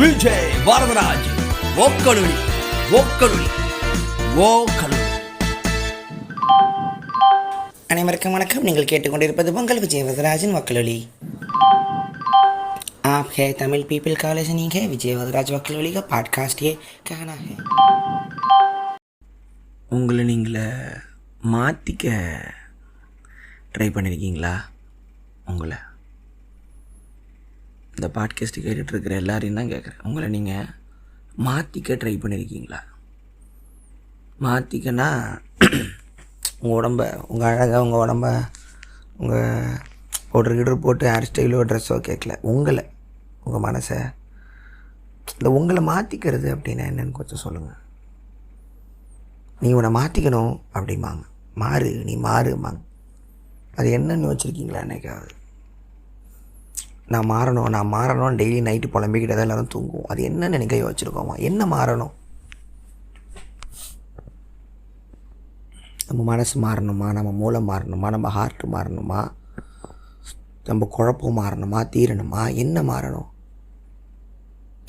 விஜய் வரதராஜ் ஓக்கலுளி ஓக்கலுளி ஓக்கலுளி. அனைவருக்கும் வணக்கம். நீங்கள் கேட்டுக்கொண்டிருப்பது உங்கள் விஜய் வரதராஜின் वक्लुली. आप है तमिल पीपल का लिसनिंग है विजय வரதராஜ் वक्लुली का पॉडकास्ट ये कहना है. உங்களை நீங்களே மாற்றிக்க ட்ரை பண்ணியிருக்கீங்களா? உங்களை இந்த பாட்காஸ்ட்டு கேட்டுட்ருக்கிற எல்லாரையும் தான் கேட்குறேன். உங்களை நீங்கள் மாற்றிக்க ட்ரை பண்ணியிருக்கீங்களா? மாற்றிக்கன்னா உங்கள் உடம்பை, உங்கள் அழகாக உங்கள் உடம்ப, உங்கள் பவுடர் போட்டு ஹேர் ஸ்டைலோ ட்ரெஸ்ஸோ கேட்கல, உங்களை, உங்கள் மனசை, இந்த உங்களை மாற்றிக்கிறது அப்படின்னா என்னென்னு கொஞ்சம் சொல்லுங்கள். நீ உன்னை மாற்றிக்கணும் அப்படிம்பாங்க. மாறு, நீ மாறும்பாங்க. அது என்னன்னு வச்சுருக்கீங்களா? என்னைக்காவது நான் மாறணும் டெய்லி நைட்டு புலம்பிக்கிட்டே தான் எல்லோரும் தூங்குவோம். அது என்னன்னு நினைக்க வச்சுருக்கோமா? என்ன மாறணும்? நம்ம மனசு மாறணுமா? நம்ம மூளை மாறணுமா? நம்ம ஹார்ட் மாறணுமா? நம்ம குழப்பம் மாறணுமா? தீரணுமா? என்ன மாறணும்?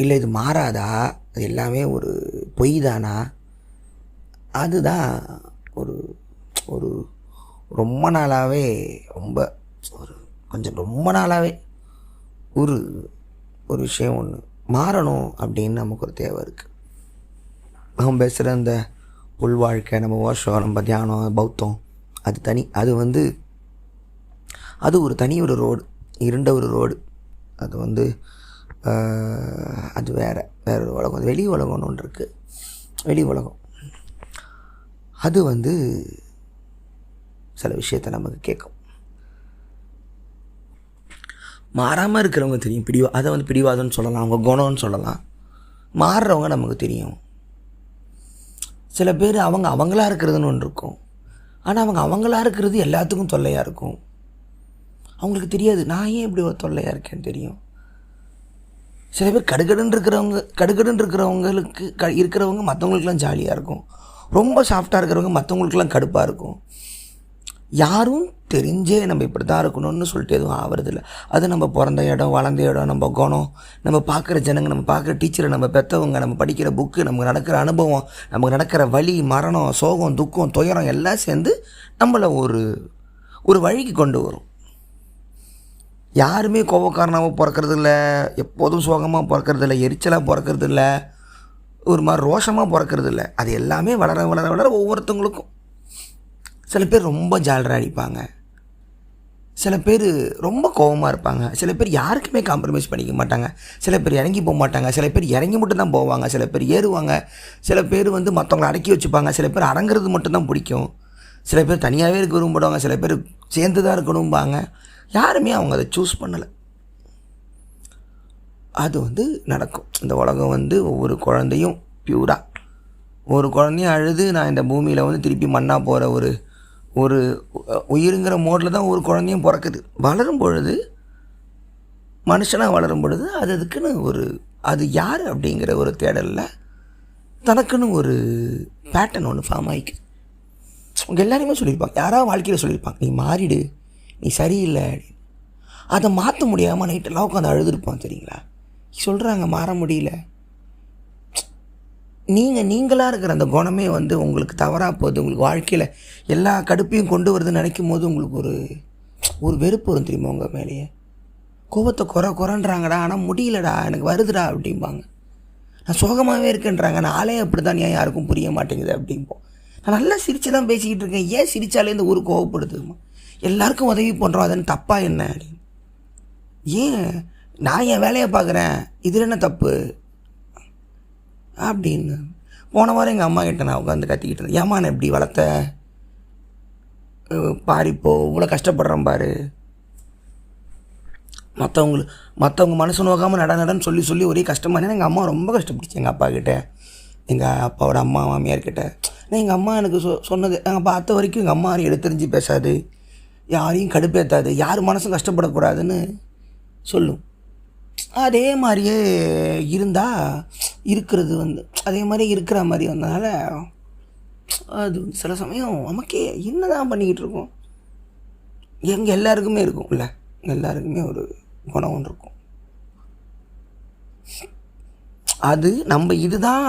இல்லை இது மாறாதா? அது எல்லாமே ஒரு பொய் தானா? அதுதான் ஒரு ஒரு ரொம்ப நாளாகவே ரொம்ப நாளாகவே ஒரு விஷயம் ஒன்று மாறணும் அப்படின்னு நமக்கு ஒரு தேவை இருக்குது. நம்ம பேசுகிற இந்த உள் வாழ்க்கை, நம்ம வருஷம், நம்ம தியானம், பௌத்தம், அது தனி. அது ஒரு தனி ஒரு ரோடு, இருண்ட ஒரு ரோடு. அது அது வேறு ஒரு உலகம். அது வெளி உலகம்னு ஒன்று இருக்குது. வெளி உலகம் அது சில விஷயத்தை நமக்கு கேட்கும். மாறாமல் இருக்கிறவங்க தெரியும். அதை பிடிவாதம்னு சொல்லலாம், அவங்க குணம்னு சொல்லலாம். மாறுறவங்க நமக்கு தெரியும். சில பேர் அவங்களா இருக்கிறதுன்னு ஒன்று இருக்கும். ஆனால் அவங்களா இருக்கிறது எல்லாத்துக்கும் தொல்லையாக இருக்கும். அவங்களுக்கு தெரியாது நான் ஏன் இப்படி ஒரு தொல்லையாக இருக்கேன்னு தெரியும். சில பேர் கடுகடுன்னு இருக்கிறவங்களுக்கு இருக்கிறவங்க மற்றவங்களுக்குலாம் ஜாலியாக இருக்கும். ரொம்ப சாஃப்டாக இருக்கிறவங்க மற்றவங்களுக்குலாம் கடுப்பாக இருக்கும். யாரும் தெரிஞ்சே நம்ம இப்படி தான் இருக்கணும்னு சொல்லிட்டு எதுவும் ஆகிறதில்ல. அது நம்ம பிறந்த இடம், வளர்ந்த இடம், நம்ம குணம், நம்ம பார்க்குற ஜனங்க, நம்ம பார்க்குற டீச்சரை, நம்ம பெற்றவங்க, நம்ம படிக்கிற புக்கு, நமக்கு நடக்கிற அனுபவம், நமக்கு நடக்கிற வலி, மரணம், சோகம், துக்கம், துயரம் எல்லாம் சேர்ந்து நம்மளை ஒரு வழிக்கு கொண்டு வரும். யாருமே கோபக்காரனாகவும் பிறக்கிறதில்ல, எப்போதும் சோகமாக பிறக்கிறதில்ல, எரிச்சலாக பிறக்கிறதில்ல, ஒரு மாதிரி ரோஷமாக பிறக்கிறதில்ல. அது எல்லாமே வளர வளர வளர ஒவ்வொருத்தவங்களுக்கும். சில பேர் ரொம்ப ஜாலராக அடிப்பாங்க, சில பேர் ரொம்ப கோபமாக இருப்பாங்க, சில பேர் யாருக்குமே காம்ப்ரமைஸ் பண்ணிக்க மாட்டாங்க, சில பேர் இறங்கி போக மாட்டாங்க, சில பேர் இறங்கி மட்டும் தான் போவாங்க, சில பேர் ஏறுவாங்க, சில பேர் மற்றவங்களை அடக்கி வச்சுப்பாங்க, சில பேர் அடங்கிறது மட்டும்தான் பிடிக்கும், சில பேர் தனியாகவே இருக்க விரும்புவாங்க, சில பேர் சேர்ந்து தான் இருக்கணும்பாங்க. யாருமே அவங்க அதை சூஸ் பண்ணலை. அது நடக்கும். இந்த உலகம் ஒவ்வொரு குழந்தையும் பியூராக, ஒரு குழந்தையும் அழுது நான் இந்த பூமியில் திருப்பி மண்ணாக போகிற ஒரு உயிருங்கிற மோடில் தான் ஒரு குழந்தையும் பிறக்குது. வளரும் பொழுது, மனுஷனாக வளரும் பொழுது அதுக்குன்னு அது யார் அப்படிங்கிற ஒரு தேடலில் தனக்குன்னு ஒரு பேட்டர்ன் ஒன்று ஃபார்ம் ஆகிக்குது. அவங்க எல்லாருமே சொல்லியிருப்பாங்க, யாராவது வாழ்க்கையில் சொல்லியிருப்பாங்க, நீ மாறிடு, நீ சரியில்லை அப்படின்னு. அதை மாற்ற முடியாமல் நைட்டெல்லாம் உட்காந்து அழுதுருப்பான். தெரியுங்களா? சொல்கிறாங்க மாற முடியல. நீங்களாக இருக்கிற அந்த குணமே உங்களுக்கு தவறாக போகுது. உங்களுக்கு வாழ்க்கையில் எல்லா கடுப்பையும் கொண்டு வருதுன்னு நினைக்கும் போது உங்களுக்கு ஒரு வெறுப்பு வரும். தெரியுமா? உங்கள் மேலேயே கோபத்தை குறைன்றாங்கடா, ஆனால் முடியலடா, எனக்கு வருதுடா அப்படிம்பாங்க. நான் சோகமாகவே இருக்கேன்றாங்க, நான் ஆளே அப்படி தான், ஏன் யாருக்கும் புரிய மாட்டேங்குது அப்படிம்போம். நான் நல்லா சிரித்து தான் பேசிக்கிட்டு இருக்கேன், ஏன் சிரித்தாலே இந்த ஊர் கோவப்படுதுமா? எல்லாருக்கும் உதவி பண்ணுறோம், அதுன்னு தப்பா என்ன அப்படின்னு? ஏன் நான் என் வேலையை பார்க்குறேன், இதில் என்ன தப்பு அப்படின்னு. போன வாரம் எங்கள் அம்மா கிட்ட நான் உட்காந்து கத்திக்கிட்டு இருந்தேன். ஏம்மா நான் எப்படி வளர்த்த பாரிப்போ, இவ்வளோ கஷ்டப்படுறேன் பாரு, மற்றவங்க மனசு நோக்காமல் நடன்னு சொல்லி ஒரே கஷ்டமாக இருந்தேன். எங்கள் அம்மா ரொம்ப கஷ்டப்பட்டுச்சு. எங்கள் அப்பா கிட்டே, எங்கள் அப்பாவோட அம்மா மாமியார்கிட்ட. எங்கள் அம்மா எனக்கு சொன்னது, நாங்கள் பார்த்த வரைக்கும் எங்கள் அம்மா எடுத்தறிஞ்சு பேசாது, யாரையும் கடுப்பேற்றாது, யார் மனசும் கஷ்டப்படக்கூடாதுன்னு சொல்லும். அதே மாதிரியே இருந்தால் இருக்கிறது அதே மாதிரி இருக்கிற மாதிரி வந்தனால அது சில சமயம் நமக்கே என்ன தான் பண்ணிக்கிட்டு இருக்கோம். எங்கள் எல்லாருக்குமே இருக்கும் இல்லை, எல்லாருக்குமே ஒரு குணம் ஒன்று இருக்கும். அது நம்ம இதுதான்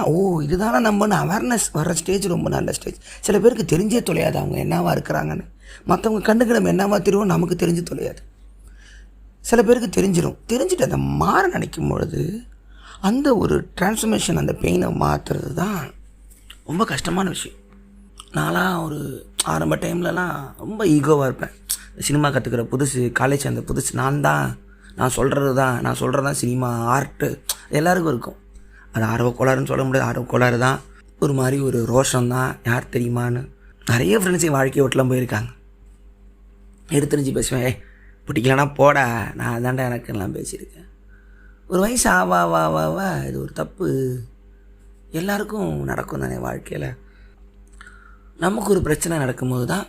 இதுதானே நம்மன்னு அவேர்னஸ் வர்ற ஸ்டேஜ் ரொம்ப நல்ல ஸ்டேஜ். சில பேருக்கு தெரிஞ்சே தொலையாது அவங்க என்னவா இருக்கிறாங்கன்னு. மற்றவங்க கண்ணுக்கு நம்ம என்னவா தெரியும் நமக்கு தெரிஞ்சு தொலையாது. சில பேருக்கு தெரிஞ்சுட்டு அதை மாற நினைக்கும் பொழுது அந்த ஒரு டிரான்ஸ்ஃபர்மேஷன், அந்த பெயினை மாற்றுறது தான் ரொம்ப கஷ்டமான விஷயம். நான்லாம் ஒரு ஆரம்ப டைம்லலாம் ரொம்ப ஈகோவாக இருப்பேன். சினிமா கற்றுக்கிற புதுசு, காலேஜ் அந்த புதுசு, நான் சொல்கிறது தான் சினிமா, ஆர்ட்டு எல்லாருக்கும் இருக்கும். அது ஆர்வக்கோளாறுன்னு சொல்ல முடியாது, ஆர்வக்கோளாறு தான். ஒரு மாதிரி ஒரு ரோஷம் தான், யார் தெரியுமான்னு. நிறைய ஃப்ரெண்ட்ஸ் என் வாழ்க்கையை விட்டுலாம் போயிருக்காங்க. எடுத்துரிஞ்சு பேசுவேன், பிடிக்கலன்னா போடா, நான் அதாண்டா எனக்குலாம் பேசியிருக்கேன். ஒரு வயசு ஆவா இது ஒரு தப்பு. எல்லாருக்கும் நடக்கும் தானே வாழ்க்கையில். நமக்கு ஒரு பிரச்சனை நடக்கும்போது தான்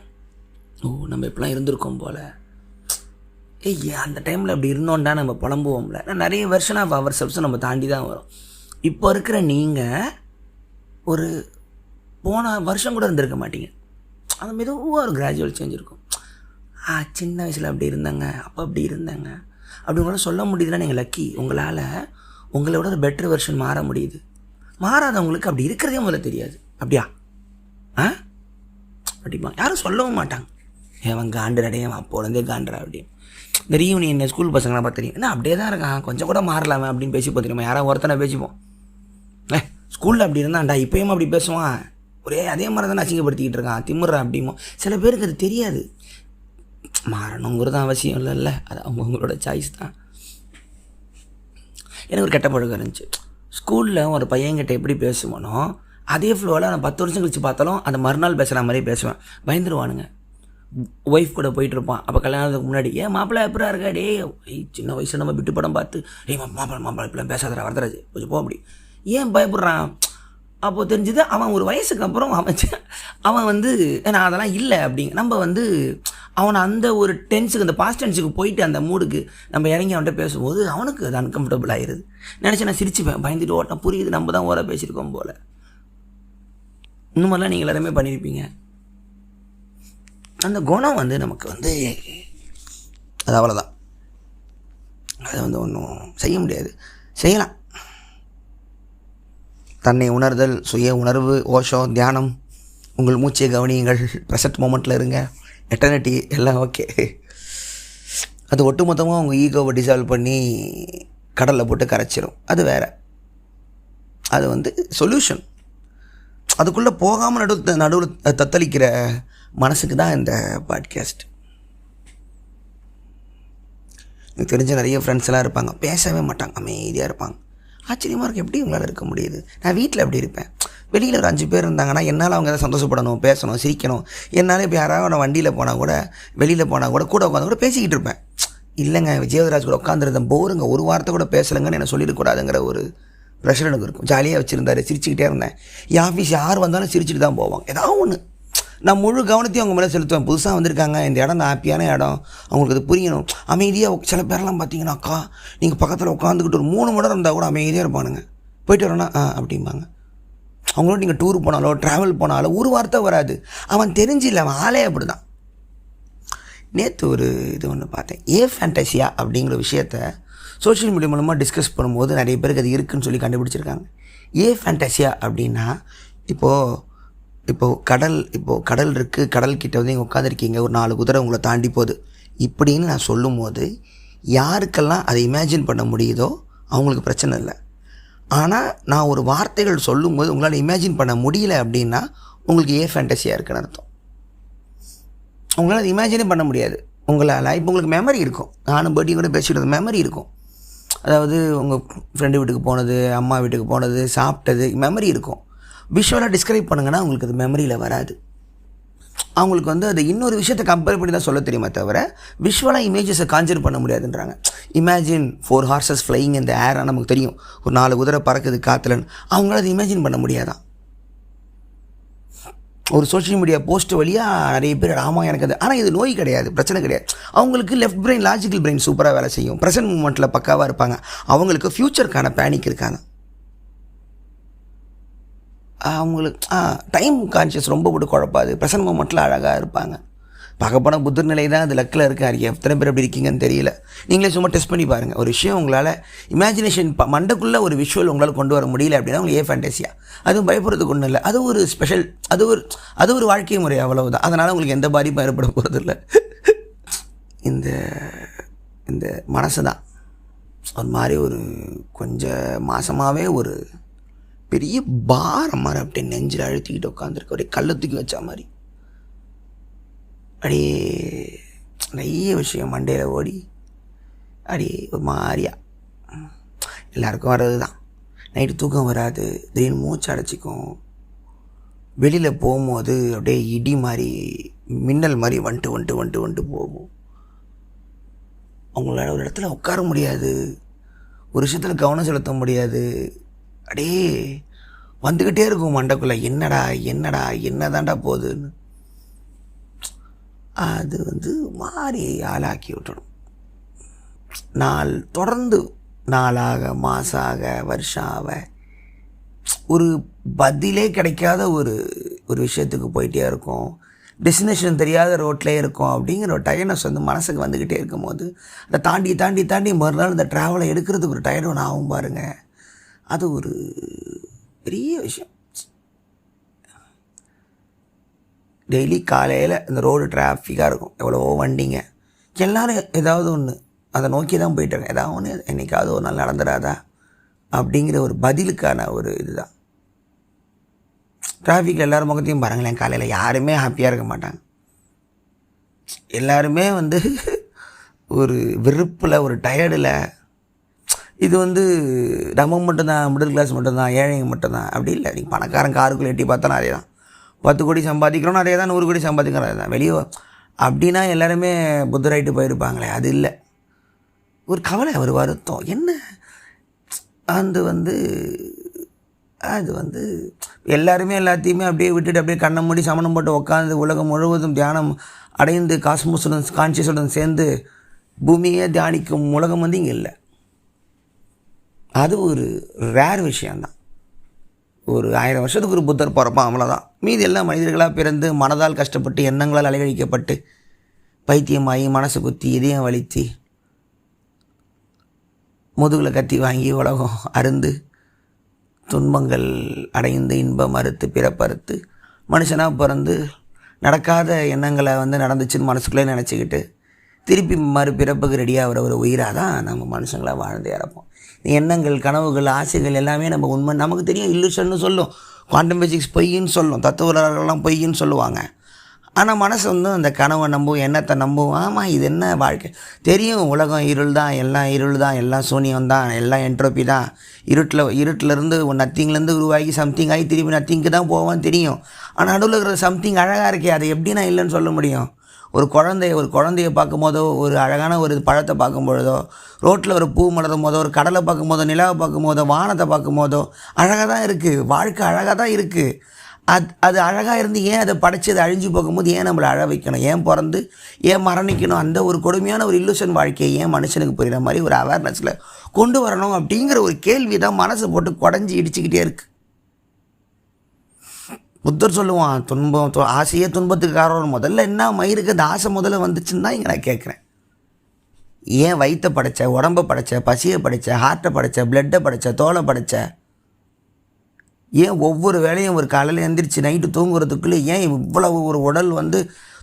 நம்ம இப்படிலாம் இருந்திருக்கோம் போல், அந்த டைமில் அப்படி இருந்தோன்னா நம்ம புலம்புவோம்ல. நிறைய வெர்ஷன் ஆஃப் அவர் செல்ஃப்ஸை நம்ம தாண்டி தான் வரும். இப்போ இருக்கிற நீங்கள் ஒரு போன வருஷம் கூட இருந்திருக்க மாட்டீங்க. அது மெதுவாக ஒரு கிராஜுவல் சேஞ்ச் இருக்கும். சின்ன வயசில் அப்படி இருந்தாங்க, அப்போ அப்படி இருந்தாங்க அப்படி உங்களால் சொல்ல முடியுதுன்னா நீங்கள் லக்கி. உங்களால் உங்களோட ஒரு பெட்டர் வெர்ஷன் மாற முடியுது. மாறாதவங்களுக்கு அப்படி இருக்கிறதே முதல்ல தெரியாது. அப்படியா அப்படிமா யாரும் சொல்லவும் மாட்டாங்க. ஏன் காண்டுறடையன் அப்போலேருந்தே காண்டுறா அப்படின்னு. இந்த ரீயூனியன் ஸ்கூல் பசங்களாம் பார்த்து தெரியும், என்ன அப்படியே தான் இருக்கான், கொஞ்சம் கூட மாறலாமே அப்படின்னு பேசி பார்த்துருமா. யாராவது ஒருத்தனை பேசிப்போம், ஸ்கூலில் அப்படி இருந்தான்டா இப்போயும் அப்படி பேசுவான், ஒரே அதே மாதிரி தானே அசிங்கப்படுத்திக்கிட்டு இருக்கான், திமுறா அப்படிமோ. சில பேருக்கு அது தெரியாது. மாறணுங்கிறது அவசியம் இல்லைல்ல, அது அவங்களோட சாய்ஸ் தான். எனக்கு ஒரு கெட்ட பழக்கம் இருந்துச்சு. ஸ்கூலில் ஒரு பையன்கிட்ட எப்படி பேசுவானோ அதே ஃப்ளோவில் நான் 10 வருஷம் கழிச்சு பார்த்தாலும் அந்த மறுநாள் பேசுகிற மாதிரியே பேசுவேன். பயந்துருவானுங்க. ஒய்ஃப் கூட போயிட்டுருப்பான். அப்போ கல்யாணத்துக்கு முன்னாடி, மாப்பிள்ளை எப்படா இருக்கா, சின்ன வயசில் நம்ம விட்டு படம் பார்த்து மாப்பிள்ளை இப்பெல்லாம் பேசாதடா வரதராஜ் கொஞ்சம் போ அப்படி. ஏன் பயப்படுறான்? அப்போது தெரிஞ்சது அவன் ஒரு வயசுக்கு அப்புறம் அவன் நான் அதெல்லாம் இல்லை அப்படிங்க. நம்ம அவனை அந்த ஒரு டென்ஸுக்கு, அந்த பாஸ்ட் டென்ஸுக்கு போயிட்டு அந்த மூடுக்கு நம்ம இறங்கி அவன்கிட்ட பேசும்போது அவனுக்கு அது அன்கம்ஃபர்டபுள் ஆகிடுது. நினச்சி நான் சிரிச்சுப்பேன், பயந்துட்டு ஓட்டம். புரியுது, நம்ம தான் ஓர பேசியிருக்கோம் போல். இந்த மாதிரிலாம் நீங்கள் எல்லாருமே பண்ணியிருப்பீங்க. அந்த குணம் நமக்கு அது அவ்வளோதான். அதை ஒன்றும் செய்ய முடியாது. செய்யலாம். தன்னை உணர்தல், சுய உணர்வு, ஓஷம், தியானம், உங்கள் மூச்சை கவனியுங்கள், ப்ரெசன்ட் மொமெண்ட்டில் இருங்க, எட்டர்னிட்டி எல்லாம் ஓகே. அது ஒட்டுமொத்தமாக உங்கள் ஈகோவை டிசால்வ் பண்ணி கடலில் போட்டு கரைச்சிரும். அது வேறு. அது சொல்யூஷன். அதுக்குள்ளே போகாமல் நடுவில் தத்தளிக்கிற மனசுக்கு தான் இந்த பாட்காஸ்ட். எனக்கு தெரிஞ்ச நிறைய ஃப்ரெண்ட்ஸ் எல்லாம் இருப்பாங்க, பேசவே மாட்டாங்க, அமைதியாக இருப்பாங்க. ஆச்சரியமாக இருக்குது, எப்படி உங்களால் இருக்க முடியுது? நான் வீட்டில் எப்படி இருப்பேன். வெளியில் ஒரு 5 பேர் இருந்தாங்கன்னா என்னால் அவங்க எதாவது சந்தோஷப்படணும், பேசணும், சிரிக்கணும். என்னால் இப்போ யாராவது நான் வண்டியில் போனால் கூட, வெளியில் போனால் கூட உட்காந்து கூட பேசிக்கிட்டு இருப்பேன். இல்லைங்க, விஜயவதராஜ் கூட உட்காந்துருந்தேன், போருங்க, ஒரு வார்த்தை கூட பேசலைங்கன்னு என்ன சொல்லிடக்கூடாதுங்கிற ஒரு ப்ரெஷர் எனக்கு இருக்கும். ஜாலியாக வச்சுருந்தாரு, சிரிச்சுக்கிட்டே இருந்தேன். என் ஆஃபீஸ் யார் வந்தாலும் சிரிச்சுட்டு தான் போவாங்க. ஏதாவது ஒன்று நான் முழு கவனத்தையும் அவங்க மேலே செலுத்துவேன். புதுசாக வந்திருக்காங்க, இந்த இடம் நான் ஹாப்பியான இடம், அவங்களுக்கு அது புரியணும். அமைதியாக சில பேரெல்லாம் பார்த்தீங்கன்னாக்கா, நீங்கள் பக்கத்தில் உட்காந்துக்கிட்டு ஒரு 3 மணி நேரம் இருந்தால் கூட அமைதியாக இருப்பானுங்க. போயிட்டு வரோன்னா அப்படிம்பாங்க. அவங்களோட நீங்கள் டூர் போனாலோ ட்ராவல் போனாலோ ஒரு வார்த்தை வராது. அவன் தெரிஞ்சில்லை, அவன் ஆளே அப்படி தான். நேற்று ஒரு ஒன்று பார்த்தேன். ஃபேண்டசியா அப்படிங்கிற விஷயத்த சோஷியல் மீடியா மூலமாக டிஸ்கஸ் பண்ணும்போது நிறைய பேருக்கு அது இருக்குதுன்னு சொல்லி கண்டுபிடிச்சிருக்காங்க. ஃபேண்டசியா அப்படின்னா இப்போது கடல் இருக்குது, கடல்கிட்ட நீங்கள் உட்காந்துருக்கீங்க, ஒரு 4 குதிரை உங்களை தாண்டி போகுது இப்படின்னு நான் சொல்லும் போது யாருக்கெல்லாம் அதை இமேஜின் பண்ண முடியுதோ அவங்களுக்கு பிரச்சனை இல்லை. ஆனால் நான் ஒரு வார்த்தைகள் சொல்லும்போது உங்களால் இமேஜின் பண்ண முடியல அப்படின்னா உங்களுக்கு ஃபேண்டசியாக இருக்குன்னு அர்த்தம். உங்களால் அது இமேஜினே பண்ண முடியாது. உங்களால் இப்போ உங்களுக்கு மெமரி இருக்கும். நானும் பேட்டி கூட பேசிக்கிட்டு மெமரி இருக்கும். அதாவது உங்கள் ஃப்ரெண்டு வீட்டுக்கு போனது, அம்மா வீட்டுக்கு போனது, சாப்பிட்டது, மெமரி இருக்கும். விஷுவலாக டிஸ்கிரைப் பண்ணுங்கன்னா உங்களுக்கு அது மெமரியில் வராது. அவங்களுக்கு அது இன்னொரு விஷயத்தை கம்பேர் பண்ணி தான் சொல்ல தெரியுமா தவிர விஷுவலாக இமேஜஸை கான்ஜர் பண்ண முடியாதுன்றாங்க. இமேஜின் 4 ஹார்சஸ் ஃப்ளையிங் இந்த ஏராக நமக்கு தெரியும், ஒரு 4 குதிரை பறக்குது காற்றுலன்னு. அவங்களால அதை இமேஜின் பண்ண முடியாதான். ஒரு சோஷியல் மீடியா போஸ்ட் வழியாக நிறைய பேர் ஆமாம் எனக்கு அது, ஆனால் இது நோய் கிடையாது, பிரச்சனை கிடையாது. அவங்களுக்கு லெஃப்ட் பிரெயின், லாஜிக்கல் பிரெயின் சூப்பராக வேலை செய்யும், ப்ரெசன்ட் மூமெண்ட்டில் பக்காவாக இருப்பாங்க. அவங்களுக்கு ஃப்யூச்சருக்கான பேனிக் இருக்காங்க. அவங்களுக்கு டைம் கான்ஷியஸ் ரொம்ப போட்டு குழப்பாது, ப்ரெசன்ட் மூமெண்ட்டில் அழகாக இருப்பாங்க. பார்க்கப்போன புத்தர் நிலை தான் அது லக்கில் இருக்கார். எத்தனை பேர் அப்படி இருக்கீங்கன்னு தெரியல. நீங்களே சும்மா டெஸ்ட் பண்ணி பாருங்கள். ஒரு விஷயம் உங்களால் இமேஜினேஷன் மண்டக்குள்ளே ஒரு விஷுவல் உங்களால் கொண்டு வர முடியல அப்படின்னா உங்களுக்கு ஃபேண்டஸியா. அதுவும் பயப்படுறதுக்கு ஒன்றும் இல்லை. அது ஒரு ஸ்பெஷல், அது ஒரு வாழ்க்கை முறை, அவ்வளவுதான். அதனால் உங்களுக்கு எந்த பாதிப்பும் ஏற்பட போகிறதில்ல. இந்த இந்த மனசு தான் ஒரு மாதிரி ஒரு கொஞ்சம் மாதமாகவே ஒரு பெரிய பாரம் மாதிரி அப்படியே நெஞ்சில் அழுத்திக்கிட்டு உட்காந்துருக்கு. அப்படியே கல்லை தூக்கி வச்ச மாதிரி அப்படியே நிறைய விஷயம் மண்டையில் ஓடி அப்படியே ஒரு மாதிரியா எல்லாருக்கும் வர்றது தான். நைட்டு தூக்கம் வராது, திடீர்னு மூச்சு அடைச்சிக்கும். வெளியில் போகும்போது அப்படியே இடி மாதிரி மின்னல் மாதிரி வந்துட்டு போகும். அவங்களால ஒரு இடத்துல உட்கார முடியாது, ஒரு விஷயத்தில் கவனம் செலுத்த முடியாது. அப்படியே வந்துக்கிட்டே இருக்கும் மண்டைக்குள்ளே, என்ன தாண்டா போகுதுன்னு. அது மாறி ஆளாக்கி விட்டுடும். தொடர்ந்து நாளாக மாசாக வருஷாக ஒரு பதிலே கிடைக்காத ஒரு விஷயத்துக்கு போயிட்டே இருக்கும். டெஸ்டினேஷன் தெரியாத ரோட்லேயே இருக்கும். அப்படிங்கிற ஒரு டயர்னஸ் மனசுக்கு வந்துக்கிட்டே இருக்கும் போது அதை தாண்டி மறுநாள் இந்த ட்ராவலை எடுக்கிறதுக்கு ஒரு டயர்டு ஒன்று ஆகும் பாருங்கள். அது ஒரு பெரிய விஷயம். டெய்லி காலையில் இந்த ரோடு டிராஃபிக்காக இருக்கும், எவ்வளவோ வண்டிங்க, எல்லோரும் ஏதாவது ஒன்று அதை நோக்கி தான் போயிட்டாங்க. ஏதாவது ஒன்று என்றைக்காவது ஒரு நாள் நடந்துடாதா அப்படிங்கிற ஒரு பதிலுக்கான ஒரு இதுதான். டிராஃபிக்கில் எல்லோரும் முகத்தையும் பாருங்களேன். காலையில் யாருமே ஹாப்பியாக இருக்க மாட்டாங்க. எல்லாருமே ஒரு வெறுப்பில், ஒரு டயர்டில். இது நம்ம மட்டும்தான், மிடில் கிளாஸ் மட்டும்தான், ஏழைங்க மட்டும்தான் அப்படி இல்லை. நீங்கள் பணக்காரன் காருக்குள்ளே எட்டி பார்த்தாலும் அதே தான். 10 கோடி சம்பாதிக்கிறோன்னு அதே தான், 100 கோடி சம்பாதிக்கிறோம் அதே தான். வெளியே அப்படின்னா எல்லாருமே புத்தராயிட்டு போயிருப்பாங்களே, அது இல்லை. ஒரு கவலை, ஒரு வருத்தம். என்ன அது எல்லாருமே எல்லாத்தையுமே அப்படியே விட்டுட்டு அப்படியே கண்ணை மூடி சமணம் போட்டு உட்காந்து உலகம் முழுவதும் தியானம் அடைந்து காஸ்மோஸுடன் கான்சியஸுடன் சேர்ந்து பூமியே தியானிக்கும் உலகம் இங்கே இல்லை. அது ஒரு ரேர் விஷயந்தான். ஒரு 1000 வருஷத்துக்கு ஒரு புத்தர் பிறப்பான், அவ்வளோதான். மீதி எல்லாம் மனிதர்களாக பிறந்து மனதால் கஷ்டப்பட்டு எண்ணங்களால் அலைகழிக்கப்பட்டு பைத்தியமாகி மனசு குத்தி இதயம் வலித்து முதுகில் கத்தி வாங்கி உலகம் அருந்து துன்பங்கள் அடைந்து இன்பம் அறுத்து பிறப்பறுத்து மனுஷனாக பிறந்து நடக்காத எண்ணங்களை நடந்துச்சுன்னு மனசுக்குள்ளே நினச்சிக்கிட்டு திருப்பி மறுபிறப்புக்கு ரெடியாக ஒரு உயிராக தான் நம்ம மனுஷங்களாக வாழ்ந்து இறப்போம். எண்ணங்கள், கனவுகள், ஆசைகள் எல்லாமே நம்ம உண்மை நமக்கு தெரியும். இல்லுஷன்னு சொல்லும், குவாண்டம் ஃபிசிக்ஸ் பொய்ன்னு சொல்லும், தத்துவர்கள்லாம் பொய்ன்னு சொல்லுவாங்க. ஆனால் மனசு அந்த கனவை நம்பும், எண்ணத்தை நம்பும். ஆமாம், இது என்ன வாழ்க்கை தெரியும். உலகம் இருள் தான், எல்லாம் சூனியம் தான், எல்லாம் என்ட்ரோப்பி தான். இருட்டிலேருந்து நத்திங்லேருந்து உருவாகி சம்திங் ஆகி திருப்பி நத்திங்க்கு தான் போவான்னு தெரியும். ஆனால் நடுவில் இருக்கிற சம்திங் அழகாக இருக்கே, அதை எப்படி நான் இல்லைன்னு சொல்ல முடியும்? ஒரு குழந்தைய பார்க்கும் போதோ, ஒரு அழகான ஒரு பழத்தை பார்க்கும் பொழுதோ, ரோட்டில் ஒரு பூ மலரும் போதோ, ஒரு கடலை பார்க்கும் போதோ, நிலாவை பார்க்கும் போதோ, வானத்தை பார்க்கும் போதோ அழகாக தான் இருக்குது. வாழ்க்கை அழகாக தான் இருக்குது. அது அழகாக இருந்து ஏன் அதை படைச்சி அதை அழிஞ்சு போகும்போது ஏன் நம்மளை அழ வைக்கணும்? ஏன் பிறந்து ஏன் மரணிக்கணும்? அந்த ஒரு கொடுமையான ஒரு இல்லூஷன் வாழ்க்கையை ஏன் மனுஷனுக்கு புரிகிற மாதிரி ஒரு அவேர்னஸில் கொண்டு வரணும் அப்படிங்கிற ஒரு கேள்வி தான் மனசை போட்டு குடஞ்சி இடிச்சுக்கிட்டே இருக்குது. புத்தர் சொல்லுவான், ஆசையே துன்பத்துக்கு காரணம். முதல்ல என்ன மயிருக்கு அந்த ஆசை முதல்ல வந்துச்சுன்னு தான் இங்கே நான் கேட்குறேன். ஏன் வயிற்றை படைச்ச, உடம்பை படைச்ச, பசியை படைச்ச, ஹார்ட்டை படைச்ச, பிளட்டை படைச்ச, தோலை படைச்ச? ஏன் ஒவ்வொரு வேலையும் ஒரு காலையில் எழுந்திரிச்சு நைட்டு தூங்குறதுக்குள்ளே ஏன் இவ்வளவு ஒரு உடல்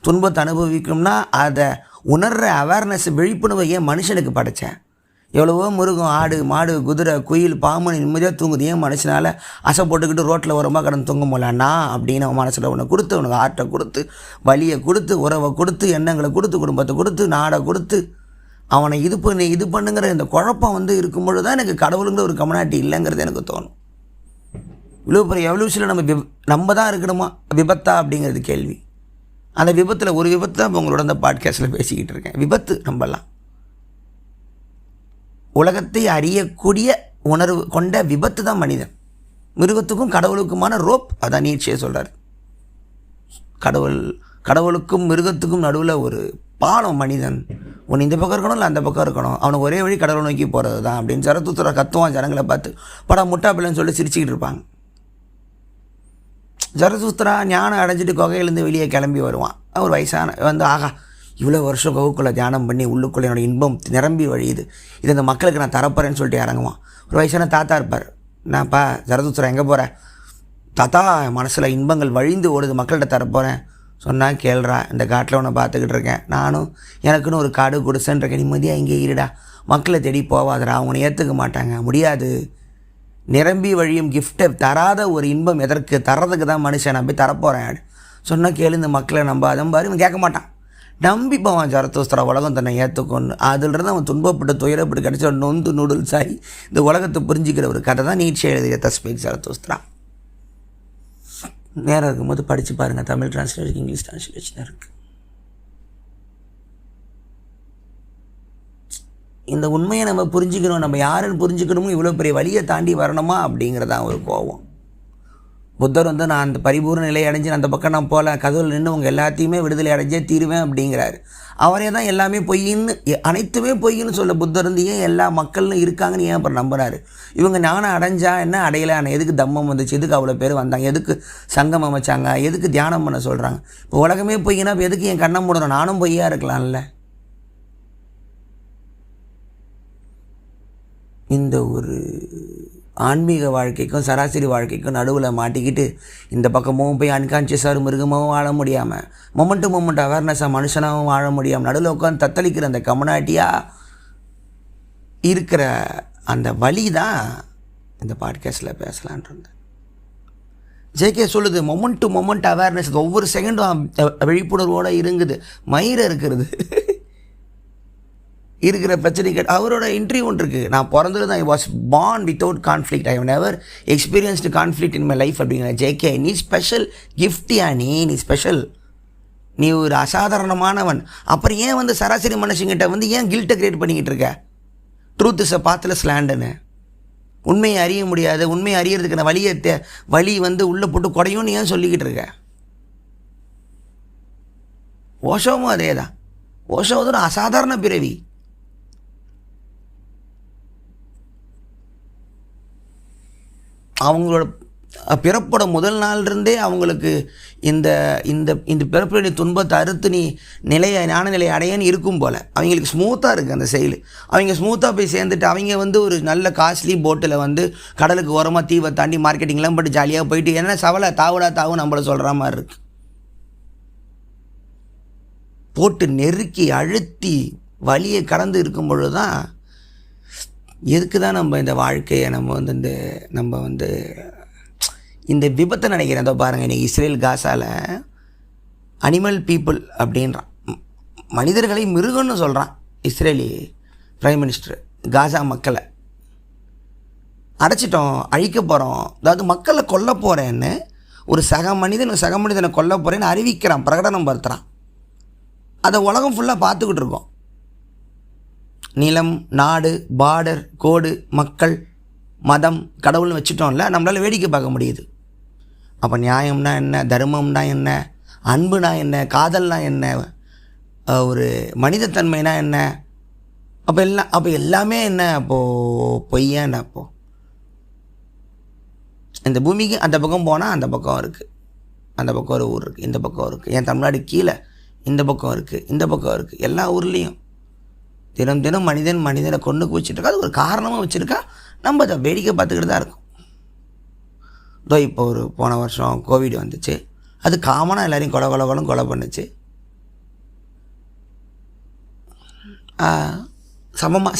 துன்பத்தை அனுபவிக்கும்னா அதை உணர்கிற அவேர்னஸ், விழிப்புணர்வை ஏன் மனுஷனுக்கு படைத்தேன்? எவ்வளவோ மிருகம், ஆடு, மாடு, குதிரை, குயில், பாம்பு நிம்மதியாக தூங்குது. ஏன் மனுஷனால் அசை போட்டுக்கிட்டு ரோட்டில் உரமாக கடந்து தூங்க முடியலன்னா அப்படின்னு அவன் மனசில் உன்னை கொடுத்து, உனக்கு ஆட்டை கொடுத்து, வலியை கொடுத்து, உறவை கொடுத்து, எண்ணங்களை கொடுத்து, குடும்பத்தை கொடுத்து, நாடை கொடுத்து, அவனை இது பண்ணுங்கிற இந்த குழப்பம் இருக்கும்பொழுது தான் எனக்கு கடவுளுங்கிற ஒரு கம்யூனிட்டி இல்லைங்கிறது எனக்கு தோணும். இவ்வளோ பெரிய எவல்யூஷனில் நம்ம தான் இருக்கணுமா விபத்தா அப்படிங்கிறது கேள்வி. அந்த விபத்தில் ஒரு விபத்து தான் இப்போ உங்களோட அந்த பாட்காஸ்ட்டில் பேசிக்கிட்டு இருக்கேன். விபத்து நம்பலாம். உலகத்தை அறியக்கூடிய உணர்வு கொண்ட விபத்து தான் மனிதன். மிருகத்துக்கும் கடவுளுக்குமான ரோப், அதான் நீட்சே சொல்கிறார். கடவுளுக்கும் மிருகத்துக்கும் நடுவில் ஒரு பாலம் மனிதன். ஒன்று இந்த பக்கம் இருக்கணும், இல்லை அந்த பக்கம் இருக்கணும். அவனுக்கு ஒரே வழி கடவுளை நோக்கி போகிறது தான் அப்படின்னு சரத்துத்துறை கத்துவான். ஜனங்களை பார்த்து படா முட்டா பிள்ளைன்னு சொல்லி சிரிச்சுக்கிட்டு இருப்பாங்க. ஜரசூத்ரா ஞானம் அடைஞ்சிட்டு குகையிலேருந்து வெளியே கிளம்பி வருவான். ஒரு வயசான வந்து ஆகா இவ்வளோ வருஷம் கவுக்குள்ளே தியானம் பண்ணி உள்ளுக்குள்ளே என்னோடய இன்பம் நிரம்பி வழியுது, இது இந்த மக்களுக்கு நான் தரப்போகிறேன்னு சொல்லிட்டு இறங்குவான். ஒரு வயசான தாத்தா இருப்பார், நான்ப்பா ஜரதூத்ரா எங்கே போகிறேன் தாத்தா, மனசில் இன்பங்கள் வழிந்து ஓடுது, மக்கள்கிட்ட தரப்போகிறேன். சொன்னால் கேள்றா, இந்த காட்டில் உன்னை பார்த்துக்கிட்டு இருக்கேன், நானும் எனக்குன்னு ஒரு காடு குடிசைன்றக்கேன், நிம்மதியாக இங்கே இருடா, மக்களை தேடி போவாதரா, அவனை ஏற்றுக்க மாட்டாங்க, முடியாது. நிரம்பி வழியும் கிஃப்டை தராத ஒரு இன்பம் எதற்கு, தர்றதுக்கு தான் மனுஷன், நான் போய் தரப்போகிறேன். சொன்னால் கேளு, இந்த மக்களை நம்பாதம் பாரு, இவன் கேட்க மாட்டான். நம்பி போவான் ஜரதூஸ்திரா, உலகம் தன்னை ஏற்றுக்கொண்டு. அதிலிருந்து அவன் துன்பப்பட்டு துயரப்பட்டு கிடச்ச நொந்து நூடுல்ஸ் ஆகி இந்த உலகத்தை புரிஞ்சிக்கிற ஒரு கதை தான் நீட்சே எழுதிய த ஸ்பீக் ஜரதூஸ்திரா. நேரம் இருக்கும்போது படித்து பாருங்கள், தமிழ் டிரான்ஸ்லேஷன் இங்கிலீஷ் டிரான்ஸ்லேஷன் இருக்குது. இந்த உண்மையை நம்ம புரிஞ்சுக்கணும், நம்ம யாருன்னு புரிஞ்சுக்கணுமோ, இவ்வளோ பெரிய வழியை தாண்டி வரணுமா அப்படிங்கிறதான் ஒரு கோபம். புத்தர் வந்து நான் அந்த பரிபூர்ண நிலையை அடைஞ்சு அந்த பக்கம் நான் போகல, கதவுல நின்று உங்கள் எல்லாத்தையுமே விடுதலை அடைஞ்சே தீருவேன் அப்படிங்கிறாரு. அவரே தான் எல்லாமே பொய்ன்னு, அனைத்துமே பொய்ன்னு சொல்ல புத்தர் வந்து ஏன் எல்லா மக்களும் இருக்காங்கன்னு ஏன் அப்புறம் நம்புறாரு? இவங்க ஞானம் அடைஞ்சா என்ன, அடையலை ஆனால் எதுக்கு தம்மம் வந்துச்சு, எதுக்கு அவ்வளோ பேர் வந்தாங்க, எதுக்கு சங்கம் அமைச்சாங்க, எதுக்கு தியானம் பண்ண சொல்கிறாங்க? இப்போ உலகமே பொய்னா இப்போ எதுக்கு என் கண்ணை மூடணும், நானும் பொய்யா இருக்கலாம்ல. இந்த ஒரு ஆன்மீக வாழ்க்கைக்கும் சராசரி வாழ்க்கைக்கும் நடுவில் மாட்டிக்கிட்டு இந்த பக்கமும் போய் அன்கான்ஷியஸாக மிருகமாகவும் வாழ முடியாமல், மொமெண்ட் அவேர்னஸாக மனுஷனாகவும் வாழ முடியாமல், நடுவில் உட்காந்து தத்தளிக்கிற அந்த கம்யூனிட்டியாக இருக்கிற அந்த வழி தான் இந்த பாட்காஸ்ட்டில் பேசலான் இருந்தேன். ஜேகே சொல்லுது, மொமெண்ட் அவேர்னஸ், ஒவ்வொரு செகண்டும் விழிப்புணர்வோடு இருங்குது, மயிரை இருக்கிறது இருக்கிற பிரச்சனைகள். அவரோட இன்டர்வியூ ஒன்று இருக்குது, நான் பிறந்தது தான், I was born without conflict, I have never experienced conflict in my life அப்படிங்கிற. ஜேகே நீ ஸ்பெஷல் கிஃப்டியா, நீ ஸ்பெஷல், நீ ஒரு அசாதாரணமானவன். அப்புறம் ஏன் வந்து சராசரி மனுஷங்கிட்ட வந்து ஏன் கில்ட்டை க்ரியேட் பண்ணிக்கிட்டு இருக்க? ட்ரூத் இஸ் அ பாத்லெஸ் லேண்டுன்னு, உண்மையை அறிய முடியாது, உண்மையை அறியறதுக்கான வழி வந்து உள்ளே போட்டு குறையும்னு ஏன் சொல்லிக்கிட்டு இருக்க? ஓஷோவும் அதே தான். ஓஷோ வந்து ஒரு அசாதாரண பிறவி. அவங்களோட பிறப்போட முதல் நாள்லேருந்தே அவங்களுக்கு இந்த இந்த இந்த பிறப்புடைய துன்பத்தை அறுத்து நீ ஞான நிலையை அடையன்னு இருக்கும் போல் அவங்களுக்கு ஸ்மூத்தாக இருக்குது அந்த செயல். அவங்க ஸ்மூத்தாக போய் சேர்ந்துட்டு அவங்க வந்து ஒரு நல்ல காஸ்ட்லி போட்டில் வந்து கடலுக்கு ஓரமாக தீவை தாண்டி மார்க்கெட்டிங்லாம் போட்டு ஜாலியாக போயிட்டு என்ன சவலை தாவும் நம்மளை சொல்கிற மாதிரி இருக்குது. போட்டு நெருக்கி அழுத்தி வலியை கடந்து இருக்கும் பொழுது தான் எதுக்கு தான் நம்ம இந்த வாழ்க்கையை நம்ம வந்து இந்த விபத்தை நினைக்கிறேன். அதோ பாருங்கள், இன்றைக்கி இஸ்ரேல் காசாவில் அனிமல் பீப்புள் அப்படின்றான், மனிதர்களை மிருகம்னு சொல்கிறான் இஸ்ரேலி பிரைம் மினிஸ்டர். காசா மக்களை அடைச்சிட்டோம், அழிக்க போகிறோம், அதாவது மக்களை கொல்ல போகிறேன்னு ஒரு சக மனிதனை கொல்ல போகிறேன்னு அறிவிக்கிறான், பிரகடனம் படுத்துகிறான். அதை உலகம் ஃபுல்லாக பார்த்துக்கிட்டு இருக்கோம். நிலம், நாடு, பார்டர், கோடு, மக்கள், மதம், கடவுள்னு வச்சுட்டோம்ல, நம்மளால் வேடிக்கை பார்க்க முடியுது. அப்போ நியாயம்னா என்ன, தர்மம்னா என்ன, அன்புனா என்ன, காதல்னா என்ன, ஒரு மனிதத்தன்மைனா என்ன, அப்போ எல்லாமே என்ன? அப்போது பொய்யான். அப்போது இந்த பூமிக்கு அந்த பக்கம் போனால் அந்த பக்கம் இருக்குது, அந்த பக்கம் ஒரு ஊர் இருக்குது, இந்த பக்கம் இருக்குது, என் தமிழ்நாடு கீழே இந்த பக்கம் இருக்குது, இந்த பக்கம் இருக்குது. எல்லா ஊர்லேயும் தினம் மனிதனை கொண்டு வச்சுட்ருக்கா. அது ஒரு காரணமாக வச்சுருக்கா, நம்ம அதை வேடிக்கை பார்த்துக்கிட்டு தான் இருக்கோம். இதோ இப்போ போன வருஷம் கோவிட் வந்துச்சு, அது காமனாக எல்லோரையும் கொலை பண்ணுச்சு.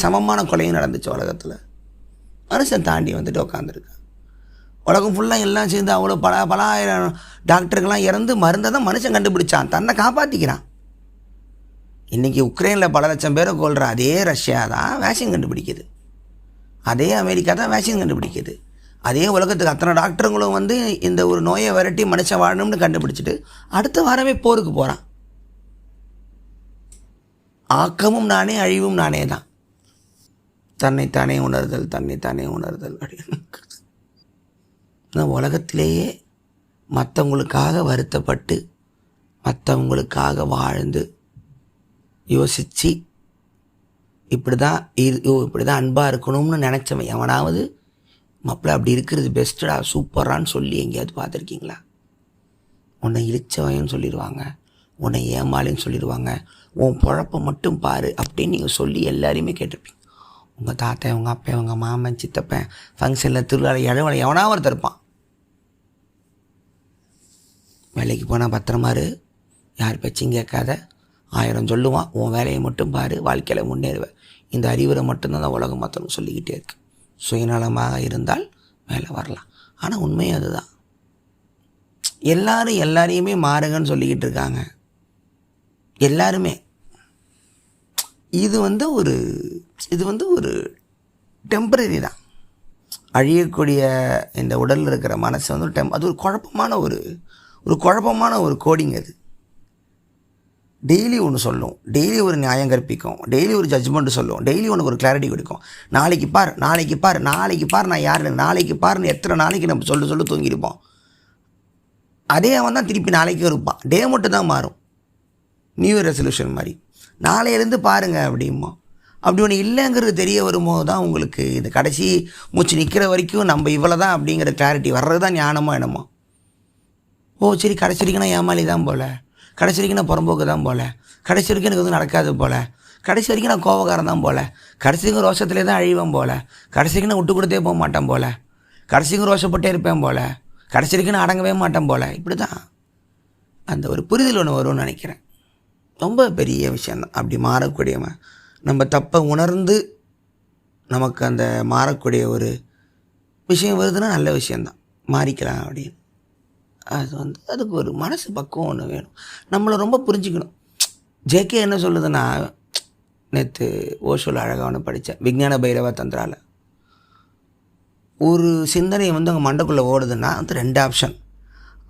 சமமான கொலையும் நடந்துச்சு உலகத்தில். மனுஷன் தாண்டி வந்துட்டு உட்காந்துருக்கு. உலகம் ஃபுல்லாக எல்லாம் சேர்ந்து அவ்வளோ பல ஆயிரம் டாக்டருக்கெல்லாம் இறந்து மருந்தை தான் மனுஷன் கண்டுபிடிச்சான், தன்னை காப்பாற்றிக்கிறான். இன்றைக்கி உக்ரைனில் பல லட்சம் பேரை கொள்கிற அதே ரஷ்யா தான் வேக்சின் கண்டுபிடிக்குது, அதே அமெரிக்கா தான் வேக்சின் கண்டுபிடிக்குது, அதே உலகத்துக்கு அத்தனை டாக்டருங்களும் வந்து இந்த ஒரு நோயை விரட்டி மனுஷன் வாழணும்னு கண்டுபிடிச்சிட்டு அடுத்த வாரமே போருக்கு போகிறான். ஆக்கமும் நானே, அழிவும் நானே தான். தன்னைத்தானே உணர்தல் அப்படின்னு உலகத்திலேயே மற்றவங்களுக்காக வருத்தப்பட்டு மற்றவங்களுக்காக வாழ்ந்து யோசித்து இப்படி தான் அன்பாக இருக்கணும்னு நினச்சவன் எவனாவது மாப்பிள்ள அப்படி இருக்கிறது பெஸ்ட்டடா சூப்பரான்னு சொல்லி எங்கேயாவது பார்த்துருக்கீங்களா? உன்னை இழிச்சவன்னு சொல்லிடுவாங்க, உன்னை ஏமாளின்னு சொல்லிடுவாங்க, உன் பொழப்பை மட்டும் பாரு அப்படின்னு நீங்கள் சொல்லி எல்லாரையுமே கேட்டிருப்பீங்க. உங்கள் தாத்தா, உங்கள் அப்பா, உங்கள் மாமன், சித்தப்பன், ஃபங்க்ஷனில், திருவிழா, இழவலை எவனா ஒருத்தர் இருப்பான். வேலைக்கு போனால் பத்திரமாரு, யார் பேச்சும் கேட்காத, 1000 சொல்லுவான், உன் வேலையை மட்டும் பாரு, வாழ்க்கையில் முன்னேறுவேன். இந்த அறிவுரை மட்டும்தான் உலகம் மற்றவங்க சொல்லிக்கிட்டே இருக்கு. சுயநலமாக இருந்தால் மேலே வரலாம். ஆனால் உண்மையும் அதுதான். எல்லாரையுமே மாறுங்கன்னு சொல்லிக்கிட்டு இருக்காங்க எல்லாருமே. இது வந்து ஒரு டெம்பரரி தான். அழியக்கூடிய இந்த உடலில் இருக்கிற மனசு வந்து அது ஒரு குழப்பமான ஒரு கோடிங். அது டெய்லி ஒன்று சொல்லும், டெய்லி ஒரு நியாயம் கற்பிக்கும், டெய்லி ஒரு ஜட்ஜ்மெண்ட்டு சொல்லும், டெய்லி உனக்கு ஒரு கிளாரிட்டி கொடுக்கும். நாளைக்கு பார் நான் யார், நாளைக்கு பாருன்னு எத்தனை நாளைக்கு நம்ம சொல்ல தூங்கியிருப்போம். அதே அவன் தான் திருப்பி நாளைக்கும் இருப்பான். டே மட்டும் தான் மாறும். நியூ இயர் ரெசல்யூஷன் மாதிரி நாளையிலேருந்து பாருங்கள் அப்படிமோ. அப்படி ஒன்று இல்லைங்கிறது தெரிய வரும்போது தான் உங்களுக்கு இந்த கடைசி மூச்சு நிற்கிற வரைக்கும் நம்ம இவ்வளோ தான் அப்படிங்கிற கிளாரிட்டி வர்றது தான் ஞானமோ என்னமோ. சரி, கடைசி வரைக்கும் நான் ஏமாளி தான் போல், கடைசி வரைக்கும் நான் புறம்போக்கு தான் போல், கடைசி வரைக்கும் எனக்கு வந்து நடக்காது போல், கடைசி வரைக்கும் நான் கோபக்காரன் தான் போல், கடைசி வரைக்கும் ரோஷத்துலேயே தான் அழிவேன் போல், கடைசி வரைக்கும் நான் விட்டு கொடுத்தே போக மாட்டேன் போல், கடைசி வரைக்கும் ரோஷப்பட்டே இருப்பேன் போல், கடைசி வரைக்கும் நான் அடங்கவே மாட்டேன் போல். இப்படி தான் அந்த ஒரு புரிதல் ஒன்று வரும்னு நினைக்கிறேன். ரொம்ப பெரிய விஷயந்தான் அப்படி மாறக்கூடியவன். நம்ம தப்பை உணர்ந்து நமக்கு அந்த மாறக்கூடிய ஒரு விஷயம் வருதுன்னா நல்ல விஷயந்தான், மாறிக்கலாம் அப்படின்னு. அதுக்கு ஒரு மனசு பக்குவம் ஒன்று வேணும். நம்மளை ரொம்ப புரிஞ்சுக்கணும். ஜேகே என்ன சொல்லுதுன்னா, நேற்று ஓஷோவில் அழகாக ஒன்று படித்தேன், விஞ்ஞான பைரவ தந்திராவில். ஒரு சிந்தனை வந்து உங்கள் மண்டைக்குள்ளே ஓடுதுன்னா அது 2 ஆப்ஷன்.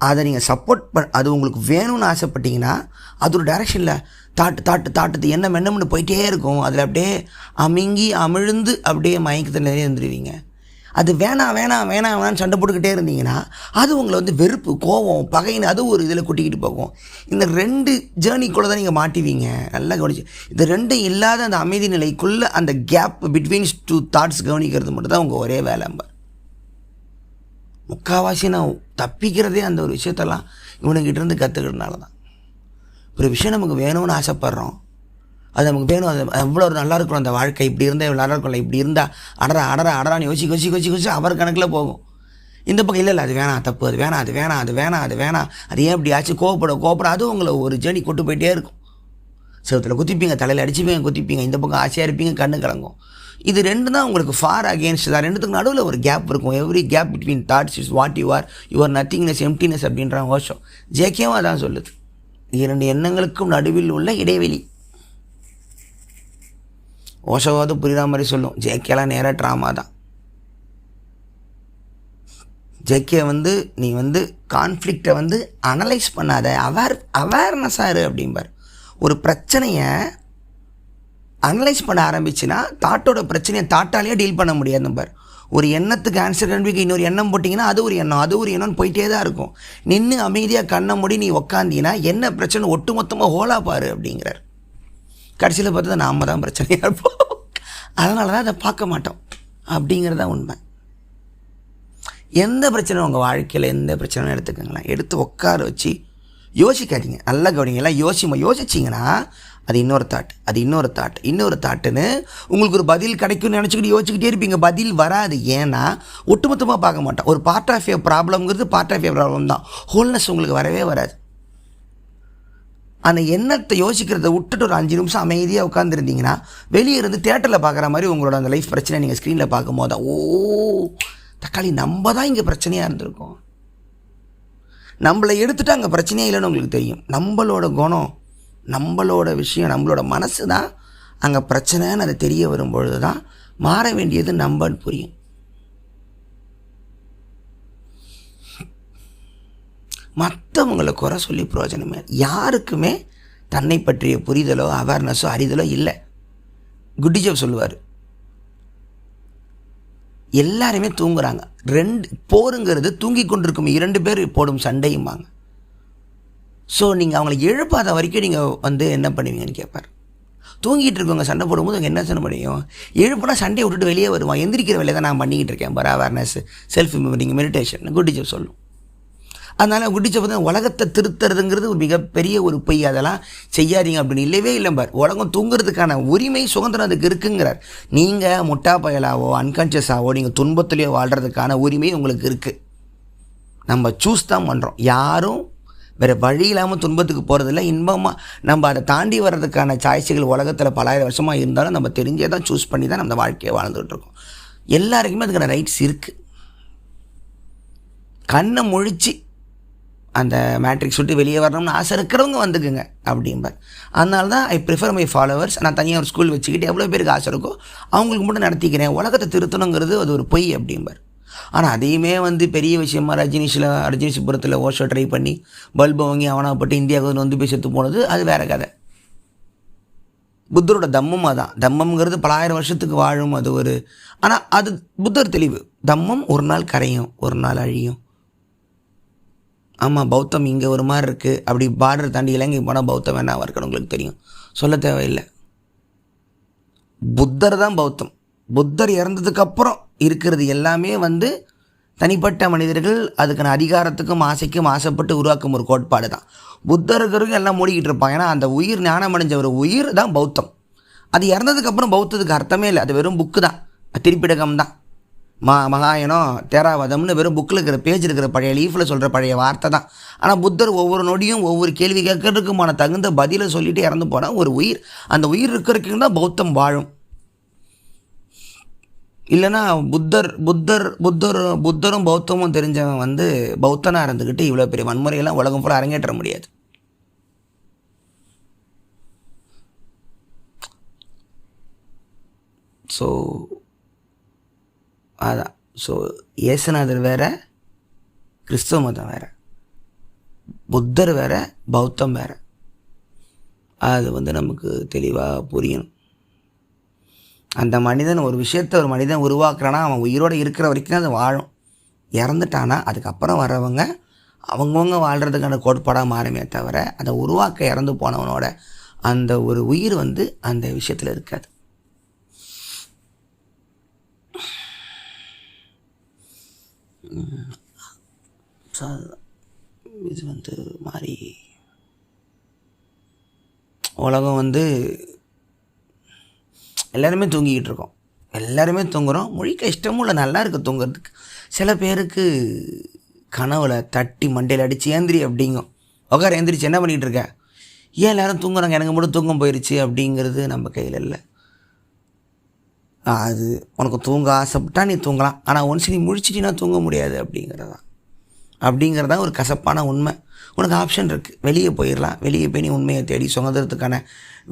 அதை நீங்கள் சப்போர்ட் அது உங்களுக்கு வேணும்னு ஆசைப்பட்டீங்கன்னா அது ஒரு டைரெக்ஷனில் தாட்டு என்னம்னு போயிட்டே இருக்கும். அதில் அப்படியே அமிழ்ந்து அப்படியே மயக்கத்தில் நிறைய இருந்துருவீங்க. அது வேணான்னு சண்டை போட்டுக்கிட்டே இருந்தீங்கன்னா அது உங்களை வந்து வெறுப்பு, கோபம், பகைன்னு அது ஒரு இதில் கூட்டிக்கிட்டு போகும். இந்த 2 ஜேர்னிக்குள்ளே தான் நீங்கள் மாட்டிவீங்க. நல்லா கவனிச்சு, இந்த 2 இல்லாத அந்த அமைதி நிலைக்குள்ளே அந்த கேப் பிட்வீன்ஸ் 2 தாட்ஸ் கவனிக்கிறது மட்டும் தான் உங்கள் ஒரே வேலை. முக்கால்வாசி நான் தப்பிக்கிறதே அந்த ஒரு விஷயத்தெல்லாம் இவனுங்கிட்டேருந்து கற்றுக்கிறதுனால தான். ஒரு விஷயம் நமக்கு வேணும்னு ஆசைப்பட்றோம், அது நமக்கு வேணும், அது எவ்வளோ நல்லா இருக்கணும், அந்த வாழ்க்கை இப்படி இருந்தால் இவ்வளோ நல்லா இருக்கும்ல, இப்படி இருந்தால் அடரான்னு யோசிச்சு அவர் கணக்கில் போகும். இந்த பக்கம் இல்லை அது வேணாம், தப்பு, அது வேணாம், அது ஏன் இப்படி ஆச்சு, கோவப்பட அது உங்களை ஒரு ஜேர்னி கொண்டு போயிட்டே இருக்கும். செவத்தில் குத்திப்பீங்க, தலையில் அடிச்சுப்பீங்க, குத்திப்பீங்க, இந்த பக்கம் ஆசையாக இருப்பீங்க, கண்ணு கலங்கும். இது 2 தான் உங்களுக்கு ஃபார் அகேன்ஸ்ட் தான். 2த்துக்கு நடுவில் ஒரு கேப் இருக்கும். Every gap between thoughts is what you are, your nothingness, emptiness அப்படின்றாங்க ஓஷோ. ஜேகேவும் அதான் சொல்லுது, 2 எண்ணங்களுக்கும் நடுவில் உள்ள இடைவெளி. ஓஷோவாவது புரிகிற மாதிரி சொல்லும், ஜேகேலாம் நேராக ட்ராமா தான். ஜேகே வந்து நீ வந்து கான்ஃப்ளிக்டை வந்து அனலைஸ் பண்ணாத, அவேர்னஸாக இரு அப்படிம்பார். ஒரு பிரச்சனையை அனலைஸ் பண்ண ஆரம்பிச்சுன்னா தாட்டோட பிரச்சனையை தாட்டாலேயே டீல் பண்ண முடியாது. நம்பர் ஒரு எண்ணத்துக்கு ஆன்சர் கண்டுபிடிக்க இன்னொரு எண்ணம் போட்டிங்கன்னா அது ஒரு எண்ணம்னு போயிட்டே தான் இருக்கும். நின்று அமைதியாக கண்ணை மூடி நீ உக்காந்தீங்கன்னா என்ன பிரச்சனை ஒட்டு மொத்தமாக ஹோலாக பாரு அப்படிங்கிறார். கடைசியில் பார்த்தா நாம தான் பிரச்சனையாக இருப்போம். அதனால தான் அதை பார்க்க மாட்டோம் அப்படிங்கிறது தான் உண்மை. எந்த பிரச்சனை உங்கள் வாழ்க்கையில் எந்த பிரச்சனையும் எடுத்துக்கங்களேன், எடுத்து உட்கார வச்சு யோசிக்காதீங்க. நல்லா கவனிங்க. எல்லாம் யோசிச்சிங்கன்னா அது இன்னொரு தாட்டுன்னு உங்களுக்கு ஒரு பதில் கிடைக்கும்னு நினச்சிக்கிட்டு யோசிச்சுக்கிட்டே இருப்பீங்க. பதில் வராது. ஏன்னா ஒட்டுமொத்தமாக பார்க்க மாட்டோம். ஒரு பார்ட் ஆஃப் ஏ ப்ராப்ளம்ங்கிறது பார்ட் ஆஃப் ஏ ப்ராப்ளம் தான். ஹோல்னஸ் உங்களுக்கு வரவே வராது. அந்த எண்ணத்தை யோசிக்கிறத விட்டுட்டு ஒரு 5 நிமிஷம் அமைதியாக உட்காந்துருந்தீங்கன்னா வெளியே இருந்து தேட்டரில் பார்க்குற மாதிரி உங்களோட அந்த லைஃப் பிரச்சனை நீங்கள் ஸ்க்ரீனில் பார்க்கும் போது தக்காளி நம்ம தான் இங்கே பிரச்சனையாக இருந்திருக்கோம். நம்மளை எடுத்துகிட்டு அங்கே பிரச்சனையே இல்லைன்னு உங்களுக்கு தெரியும். நம்மளோட குணம், நம்மளோட விஷயம், நம்மளோட மனசு தான் அங்கே பிரச்சனைன்னு அது தெரிய வரும்பொழுது தான் மாற வேண்டியது நம்பன்னு புரியும். மற்றவங்களை குறை சொல்லி பிரயோஜனமே. யாருக்குமே தன்னை பற்றிய புரிதலோ அவேர்னஸோ அறிதலோ இல்லை. குட்டிஜப் சொல்லுவார், எல்லாருமே தூங்குறாங்க. போருங்கிறது தூங்கி கொண்டிருக்கும் 2 பேர் போடும் சண்டையும்பாங்க. ஸோ நீங்கள் அவங்கள எழுப்பாத வரைக்கும் நீங்கள் வந்து என்ன பண்ணுவீங்கன்னு கேட்பார். தூங்கிட்டு இருக்கவங்க சண்டை போடும்போது அவங்க என்ன சண்டை முடியும், எழுப்புனா சண்டையை விட்டுட்டு வெளியே வருவான். எந்திரிக்கிற வேலையை தான் நான் பண்ணிக்கிட்டு இருக்கேன். அவேர்னஸ், செல்ஃப் மெமரிங், மெடிடேஷன் குட்டிஜப் சொல்லும். அதனால் குட்டிச்சை பார்த்தா உலகத்தை திருத்துறதுங்கிறது ஒரு மிகப்பெரிய ஒரு பொய். அதெல்லாம் செய்யாதீங்க அப்படின்னு இல்லவே இல்லை பார். உலகம் தூங்குறதுக்கான உரிமை சுதந்திரம் அதுக்கு இருக்குங்கிறார். நீங்கள் முட்டா பயலாவோ அன்கான்ஷியஸாவோ நீங்கள் துன்பத்திலேயோ வாழ்கிறதுக்கான உரிமை உங்களுக்கு இருக்குது. நம்ம சூஸ் தான் பண்ணுறோம். யாரும் வேறு வழி இல்லாமல் துன்பத்துக்கு போகிறதில்ல. இன்பமாக நம்ம அதை தாண்டி வர்றதுக்கான சாய்ஸுகள் உலகத்தில் பலாயிரம் வருஷமாக இருந்தாலும் நம்ம தெரிஞ்சே தான் சூஸ் பண்ணி தான் நம்ம வாழ்க்கையை வாழ்ந்துகிட்டு இருக்கோம். எல்லாருக்குமே அதுக்கான ரைட்ஸ் இருக்குது. கண்ணை முழிச்சு அந்த மேட்ரிக்ஸ் விட்டு வெளியே வரணும்னு ஆசை இருக்கிறவங்க வந்துக்குங்க அப்படிம்பார். அதனால தான் ஐ ப்ரிஃபர் மை ஃபாலோவர்ஸ். நான் தனியாக ஒரு ஸ்கூல் வச்சுக்கிட்டு எவ்வளோ பேருக்கு ஆசை இருக்கோ அவங்களுக்கு மட்டும் நடத்திக்கிறேன். உலகத்தை திருத்தணுங்கிறது அது ஒரு பொய் அப்படிம்பார். ஆனால் அதையுமே பெரிய விஷயமா ரஜினிஷபுரத்தில் ஓஷோ ட்ரை பண்ணி பல்பை வாங்கி அவனாப்பட்டு இந்தியாவுக்கு வந்து போய் செத்து போனது அது வேறு கதை. புத்தரோட தம்மம் அதான். தம்மம்ங்கிறது பலாயிரம் வருஷத்துக்கு வாழும். அது ஒரு ஆனால் அது புத்தர் தெளிவு. தம்மம் ஒரு நாள் கரையும், ஒரு நாள் அழியும். ஆமாம், பௌத்தம் இங்கே ஒரு மாதிரி இருக்குது. அப்படி பார்டர் தாண்டி இலங்கை போனால் பௌத்தம் வேணாம் இருக்கணும், உங்களுக்கு தெரியும், சொல்ல தேவையில்லை. புத்தர் தான் பௌத்தம். புத்தர் இறந்ததுக்கப்புறம் இருக்கிறது எல்லாமே தனிப்பட்ட மனிதர்கள் அதுக்கான அதிகாரத்துக்கும் ஆசைக்கும் ஆசைப்பட்டு உருவாக்கும் ஒரு கோட்பாடு தான். புத்தருக்கு எல்லாம் மூடிக்கிட்டு இருப்பாங்க. ஏன்னா அந்த உயிர் ஞானம் அடைஞ்ச ஒரு உயிர் தான் பௌத்தம். அது இறந்ததுக்கப்புறம் பௌத்தத்துக்கு அர்த்தமே இல்லை. அது வெறும் புக்கு தான், திருப்பிடகம் தான். மகாயனம் தேராவதம்னு வெறும் புக்கில் இருக்கிற பேஜ் இருக்கிற பழைய லீஃபில் சொல்கிற பழைய வார்த்தை தான். ஆனால் புத்தர் ஒவ்வொரு நொடியும் ஒவ்வொரு கேள்வி கேட்கறதுக்குமான தகுந்த பதிலை சொல்லிட்டு இறந்து போனால் ஒரு உயிர், அந்த உயிர் இருக்கிறதுக்கு தான் பௌத்தம் வாழும். இல்லைனா புத்தரும் பௌத்தமும் தெரிஞ்சவன் பௌத்தனாக இருந்துக்கிட்டு இவ்வளோ பெரிய வன்முறையெல்லாம் உலகம் ஃபுல்லாக அரங்கேற்ற முடியாது. ஸோ அதான். ஸோ இயேசுநாதர் வேறு, கிறிஸ்தவ மதம் வேறு, புத்தர் வேறு, பௌத்தம் வேறு. அது நமக்கு தெளிவாக புரியணும். அந்த மனிதன் ஒரு விஷயத்தை ஒரு மனிதன் உருவாக்குறானா அவன் உயிரோடு இருக்கிற வரைக்கும் அது வாழும். இறந்துட்டானா அதுக்கப்புறம் வர்றவங்க அவங்கவுங்க வாழ்கிறதுக்கான கோட்பாடாக மாறுமே தவிர அதை உருவாக்க இறந்து போனவனோட அந்த ஒரு உயிர் அந்த விஷயத்தில் இருக்காது. இது மாதிரி உலகம் எல்லாருமே தூங்கிக்கிட்டு இருக்கோம். எல்லாருமே தூங்குகிறோம். முழிக்க இஷ்டமும் இல்லை, நல்லா இருக்குது தூங்குறதுக்கு. சில பேருக்கு கனவுல தட்டி மண்டையில் அடித்து ஏந்திரி அப்படிங்கும். உட்கார எந்திரிச்சு என்ன பண்ணிகிட்டு இருக்க, ஏன் எல்லோரும் தூங்குறாங்க எனக்கு மட்டும் தூக்கம் போயிடுச்சு அப்படிங்கிறது நம்ம கையில் இல்லை. அது உனக்கு தூங்க ஆசைப்பட்டா நீ தூங்கலாம், ஆனால் ஒன்ஸ் நீ முழிச்சிட்டினா தூங்க முடியாது அப்படிங்கிறதான் ஒரு கசப்பான உண்மை. உனக்கு ஆப்ஷன் இருக்குது, வெளியே போயிடலாம். வெளியே போய் நீ உண்மையை தேடி சுதந்திரத்துக்கான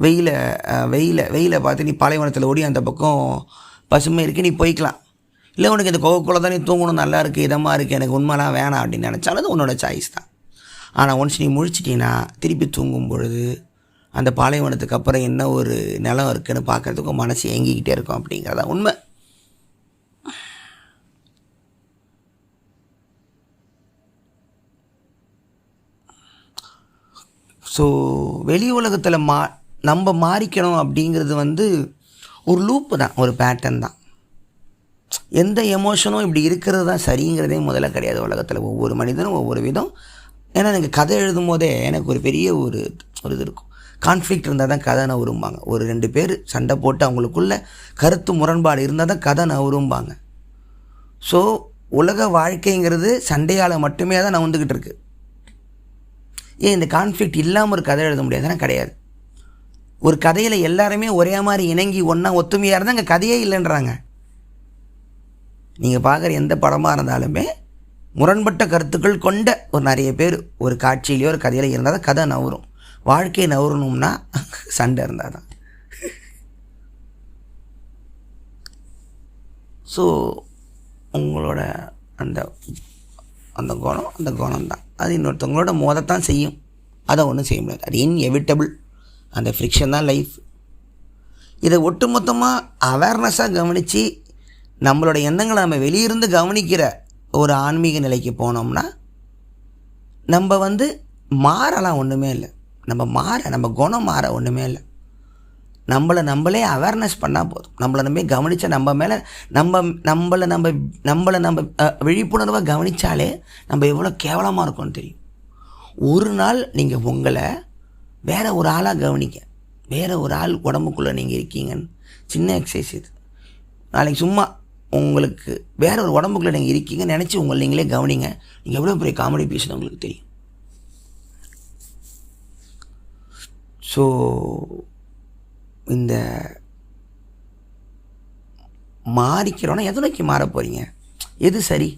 வெயிலை பார்த்து நீ பாலைவனத்தில் ஓடி அந்த பக்கம் பசுமை இருக்குது நீ போய்க்கலாம். இல்லை உனக்கு இந்த கோவக்குள்ள தான் நீ தூங்கணும், நல்லா இருக்குது, இதமாக இருக்குது, எனக்கு உண்மைலாம் வேணாம் அப்படின்னு நினச்சாலும் அது உன்னோட சாய்ஸ் தான். ஆனால் ஒன்ஸ் நீ முழிச்சிட்டின்னா திருப்பி தூங்கும் பொழுது அந்த பாலைவனத்துக்கு அப்புறம் என்ன ஒரு நிலம் இருக்குதுன்னு பார்க்குறதுக்கும் மனசு ஏங்கிக்கிட்டே இருக்கும் அப்படிங்கிறதா உண்மை. ஸோ வெளி உலகத்தில் நம்ம மாறிக்கணும் அப்படிங்கிறது ஒரு லூப்பு தான், ஒரு பேட்டர்ன் தான். எந்த எமோஷனும் இப்படி இருக்கிறது தான் சரிங்கிறதே முதல்ல கிடையாது உலகத்தில். ஒவ்வொரு மனிதனும் ஒவ்வொரு விதம். ஏன்னா எனக்கு கதை எழுதும் போதே எனக்கு ஒரு பெரிய ஒரு இது இருக்கும். கான்ஃப்ளிக்ட் இருந்தால் தான் கதை நவரும்பாங்க. ஒரு 2 பேர் சண்டை போட்டு அவங்களுக்குள்ள கருத்து முரண்பாடு இருந்தால் தான் கதை நவரும்பாங்க. ஸோ உலக வாழ்க்கைங்கிறது சண்டையால் மட்டுமே தான் நவந்துக்கிட்டு இருக்குது. ஏன் இந்த கான்ஃப்ளிக்ட் இல்லாமல் ஒரு கதை எழுத முடியாதுன்னா கிடையாது. ஒரு கதையில் எல்லாருமே ஒரே மாதிரி இணங்கி ஒன்றா ஒத்துமையாக இருந்தால் அங்கே கதையே இல்லைன்றாங்க. நீங்கள் பார்க்குற எந்த படமாக இருந்தாலுமே முரண்பட்ட கருத்துக்கள் கொண்ட ஒரு நிறைய பேர் ஒரு காட்சியிலையோ ஒரு கதையில் இருந்தால் தான் கதை நவரும். வாழ்க்கையை நவரணும்னா சண்டை இருந்தால் தான். ஸோ உங்களோட அந்த அந்த குணம் தான் அது இன்னொருத்தவங்களோட மோதத்தான் செய்யும். அதை ஒன்றும் செய்ய முடியாது. அது இன்எவிட்டபிள். அந்த ஃப்ரிக்ஷன் தான் லைஃப். இதை ஒட்டுமொத்தமாக அவேர்னஸாக கவனித்து நம்மளோட எண்ணங்களை நம்ம வெளியிருந்து கவனிக்கிற ஒரு ஆன்மீக நிலைக்கு போனோம்னா நம்ம மாறலாம், ஒன்றுமே இல்லை. நம்ம குணம் மாற ஒன்றுமே இல்லை. நம்மளே அவேர்னஸ் பண்ணால் போதும். நம்மளை நம்பி கவனித்தா நம்ம மேலே நம்மளை விழிப்புணர்வாக கவனித்தாலே நம்ம எவ்வளோ கேவலமாக இருக்கோன்னு தெரியும். ஒரு நாள் நீங்கள் உங்களை வேறு ஒரு ஆளாக கவனிக்க, வேறு ஒரு ஆள் உடம்புக்குள்ளே நீங்கள் இருக்கீங்கன்னு சின்ன எக்ஸசைஸ் இது. நாளைக்கு சும்மா உங்களுக்கு வேறு ஒரு உடம்புக்குள்ளே நீங்கள் இருக்கீங்கன்னு நினச்சி உங்களை நீங்களே கவனிங்க. நீங்கள் எவ்வளோ பெரிய காமெடி பீஸ்னு உங்களுக்கு தெரியும். ஸோ இந்த மாறிக்கிறோன்னா எது நோக்கி மாற போகிறீங்க? எது சரி?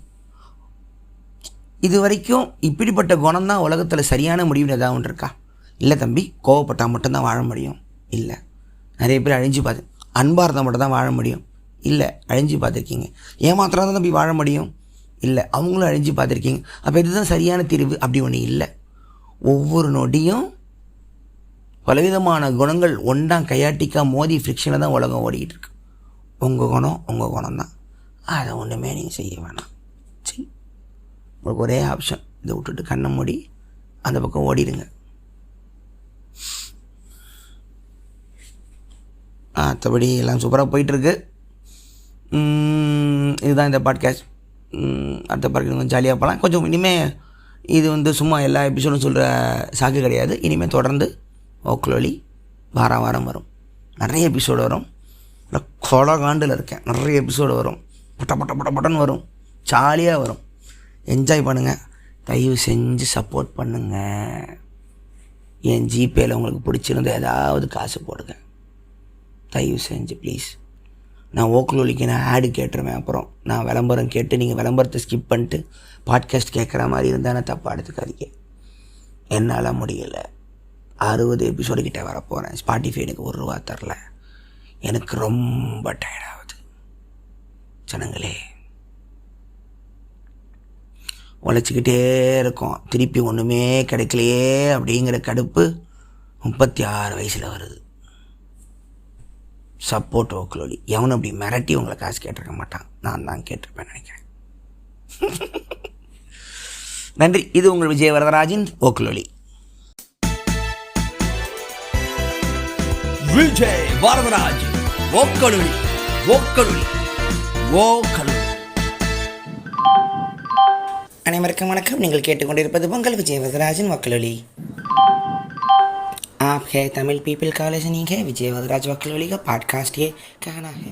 இது வரைக்கும் இப்படிப்பட்ட குணம்தான் உலகத்தில் சரியான முடிவுன்னு ஏதாவது ஒன்று இருக்கா? இல்லை தம்பி, கோவப்பட்டால் மட்டும்தான் வாழ முடியும். இல்லை. நிறைய பேர் அழிஞ்சு பார்த்து அன்பாக இருந்தால் மட்டும் தான் வாழ முடியும். இல்லை, அழிஞ்சு பார்த்துருக்கீங்க. ஏமாத்திரம் தான் தம்பி வாழ முடியும். இல்லை, அவங்களும் அழிஞ்சு பார்த்துருக்கீங்க. அப்போ இதுதான் சரியான தீர்வு அப்படி ஒன்று இல்லை. ஒவ்வொரு நொடியும் பலவிதமான குணங்கள் ஒன்றாம் கையாட்டிக்காக மோதி ஃப்ரிக்ஷனில் தான் உலகம் ஓடிக்கிட்டு இருக்கு. உங்கள் குணம் தான். அதை ஒன்றுமே நீங்கள் செய்ய வேணாம். சரி, உங்களுக்கு ஒரே ஆப்ஷன், இதை விட்டுட்டு கண்ணை மூடி அந்த பக்கம் ஓடிடுங்க. மற்றபடி எல்லாம் சூப்பராக போயிட்டுருக்கு. இதுதான் இந்த பாட்காஸ்ட். அடுத்த பாட்காஸ்ட் கொஞ்சம் ஜாலியாக போகலாம். கொஞ்சம் இனிமேல் இது சும்மா எல்லா எபிசோடும் சொல்கிற சாக்கு கிடையாது. இனிமேல் தொடர்ந்து ஓக்லொலி வாரம் வரும். நிறைய எபிசோடு வரும். கொலகாண்டில் இருக்கேன். நிறைய எபிசோடு வரும். பட்டன்னு வரும். ஜாலியாக வரும். என்ஜாய் பண்ணுங்கள். தயவு செஞ்சு சப்போர்ட் பண்ணுங்கள். என் ஜிபேயில் உங்களுக்கு பிடிச்சிருந்த ஏதாவது காசு போடுங்க தயவு செஞ்சு ப்ளீஸ். நான் ஓக்லொலிக்கு நான் ஆடு கேட்டுருவேன். அப்புறம் நான் விளம்பரம் கேட்டு நீங்கள் விளம்பரத்தை ஸ்கிப் பண்ணிட்டு பாட்காஸ்ட் கேட்குற மாதிரி இருந்தால் நான் தப்பாக எடுத்துக்காதீங்க. என்னால் முடியலை. 60 எபிசோடு கிட்டே வரப்போகிறேன். ஸ்பாட்டிஃபை எனக்கு ₹1 தரல. எனக்கு ரொம்ப டயர்டாகுது. ஜனங்களே, உழைச்சிக்கிட்டே இருக்கோம், திருப்பி ஒன்றுமே கிடைக்கலையே அப்படிங்கிற கடுப்பு 36 வயசில் வருது. சப்போர்ட் ஓக்லொலி. எவனும் அப்படி மிரட்டி உங்களை காசு கேட்டிருக்க மாட்டான். நான் தான் கேட்டிருப்பேன் நினைக்கிறேன். நன்றி. இது உங்கள் விஜய் வரதராஜின் ஓக்லொலி. விஜய் வரதராஜ் ஓக்களொலி. அனைவருக்கும் வணக்கம். நீங்கள் கேட்டுக்கொண்டிருப்பது உங்கள் விஜய் வரதராஜின் वक्लौली. आप है तमिल पीपल का लिसनिंग है. विजय वरदराज वक्लौली का पॉडकास्ट ये कहना है.